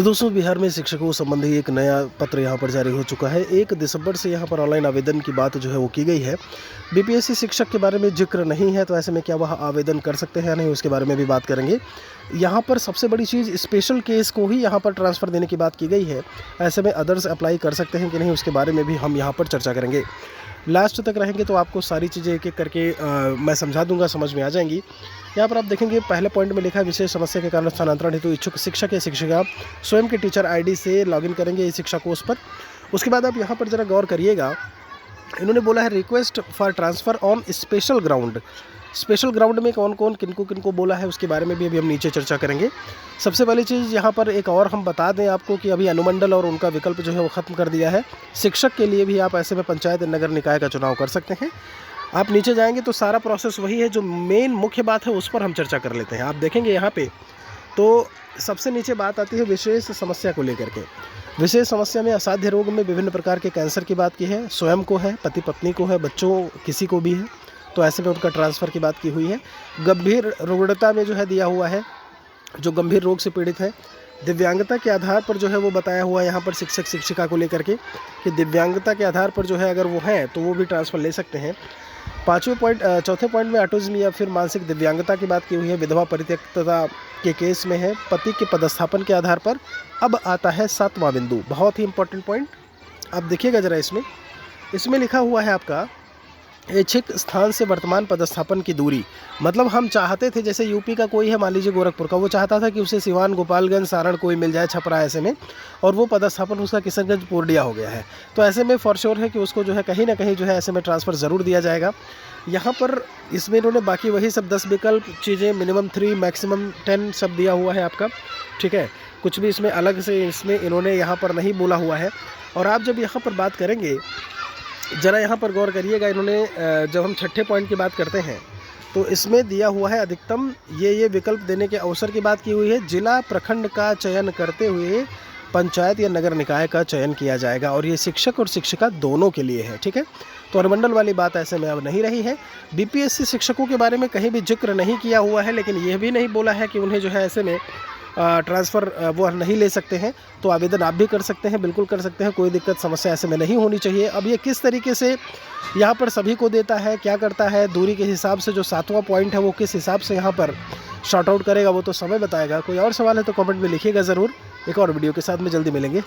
तो दोस्तों बिहार में शिक्षकों संबंधी एक नया पत्र यहाँ पर जारी हो चुका है। 1 दिसंबर से यहाँ पर ऑनलाइन आवेदन की बात जो है वो की गई है। बीपीएससी शिक्षक के बारे में जिक्र नहीं है, तो ऐसे में क्या वह आवेदन कर सकते हैं या नहीं, उसके बारे में भी बात करेंगे। यहाँ पर सबसे बड़ी चीज़ स्पेशल केस को ही यहाँ पर ट्रांसफ़र देने की बात की गई है। ऐसे में अदर्स अप्लाई कर सकते हैं कि नहीं, उसके बारे में भी हम यहाँ पर चर्चा करेंगे। लास्ट तक रहेंगे तो आपको सारी चीज़ें एक एक करके मैं समझा दूंगा, समझ में आ जाएंगी। यहाँ पर आप देखेंगे पहले पॉइंट में लिखा है, विशेष समस्या के कारण स्थानांतरण हेतु इच्छुक शिक्षक या शिक्षिका स्वयं के टीचर आईडी से लॉगिन करेंगे इस शिक्षा कोर्स पर। उसके बाद आप यहाँ पर ज़रा गौर करिएगा, इन्होंने बोला है request for transfer on special ground. Special ground में कौन कौन किनको किनको बोला है उसके बारे में भी अभी हम नीचे चर्चा करेंगे। सबसे पहली चीज़ यहाँ पर एक और हम बता दें आपको कि अभी अनुमंडल और उनका विकल्प जो है वो ख़त्म कर दिया है। शिक्षक के लिए भी आप ऐसे में पंचायत नगर निकाय का चुनाव कर सकते हैं। आप नीचे जाएंगे तो सारा प्रोसेस वही है, जो मेन मुख्य बात है उस पर हम चर्चा कर लेते हैं। आप देखेंगे यहाँ पे तो सबसे नीचे बात आती है विशेष समस्या को लेकर के। विशेष समस्या में असाध्य रोग में विभिन्न प्रकार के कैंसर की बात की है, स्वयं को है, पति पत्नी को है, बच्चों किसी को भी है, तो ऐसे में उनका ट्रांसफ़र की बात की हुई है। गंभीर रुग्णता में जो है दिया हुआ है, जो गंभीर रोग से पीड़ित है। दिव्यांगता के आधार पर जो है वो बताया हुआ है यहाँ पर शिक्षक शिक्षिका को लेकर के कि दिव्यांगता के आधार पर जो है अगर वो है तो वो भी ट्रांसफ़र ले सकते हैं। चौथे पॉइंट में ऑटिज्म या फिर मानसिक दिव्यांगता की बात की हुई है। विधवा परित्यक्तता के केस में है, पति के पदस्थापन के आधार पर। अब आता है 7वां बिंदु, बहुत ही इंपॉर्टेंट पॉइंट। आप देखिएगा ज़रा, इसमें लिखा हुआ है आपका ऐच्छिक स्थान से वर्तमान पदस्थापन की दूरी। मतलब हम चाहते थे, जैसे यूपी का कोई है, मान लीजिए गोरखपुर का, वो चाहता था कि उसे सिवान, गोपालगंज, सारण कोई मिल जाए, छपरा ऐसे में, और वो पदस्थापन उसका किशनगंज पूर्णिया हो गया है। तो ऐसे में फॉर श्योर है कि उसको जो है कहीं ना कहीं जो है ऐसे में ट्रांसफ़र ज़रूर दिया जाएगा। यहाँ पर इसमें इन्होंने बाकी वही सब 10 विकल्प चीज़ें, मिनिमम 3 मैक्सिमम 10 सब दिया हुआ है आपका, ठीक है। कुछ भी इसमें अलग से इसमें इन्होंने यहाँ पर नहीं बोला हुआ है। और आप जब यहाँ पर बात करेंगे, ज़रा यहाँ पर गौर करिएगा, इन्होंने जब हम छठे पॉइंट की बात करते हैं तो इसमें दिया हुआ है अधिकतम ये विकल्प देने के अवसर की बात की हुई है। जिला प्रखंड का चयन करते हुए पंचायत या नगर निकाय का चयन किया जाएगा, और ये शिक्षक और शिक्षिका दोनों के लिए है, ठीक है। तो अनुमंडल वाली बात ऐसे में अब नहीं रही है। बीपीएससी शिक्षकों के बारे में कहीं भी जिक्र नहीं किया हुआ है, लेकिन यह भी नहीं बोला है कि उन्हें जो है ऐसे में ट्रांसफ़र वो नहीं ले सकते हैं। तो आवेदन आप भी कर सकते हैं, बिल्कुल कर सकते हैं, कोई दिक्कत समस्या ऐसे में नहीं होनी चाहिए। अब ये किस तरीके से यहाँ पर सभी को देता है, क्या करता है, दूरी के हिसाब से जो 7वां पॉइंट है वो किस हिसाब से यहाँ पर शॉर्ट आउट करेगा, वो तो समय बताएगा। कोई और सवाल है तो कमेंट में लिखिएगा ज़रूर। एक और वीडियो के साथ में जल्दी मिलेंगे।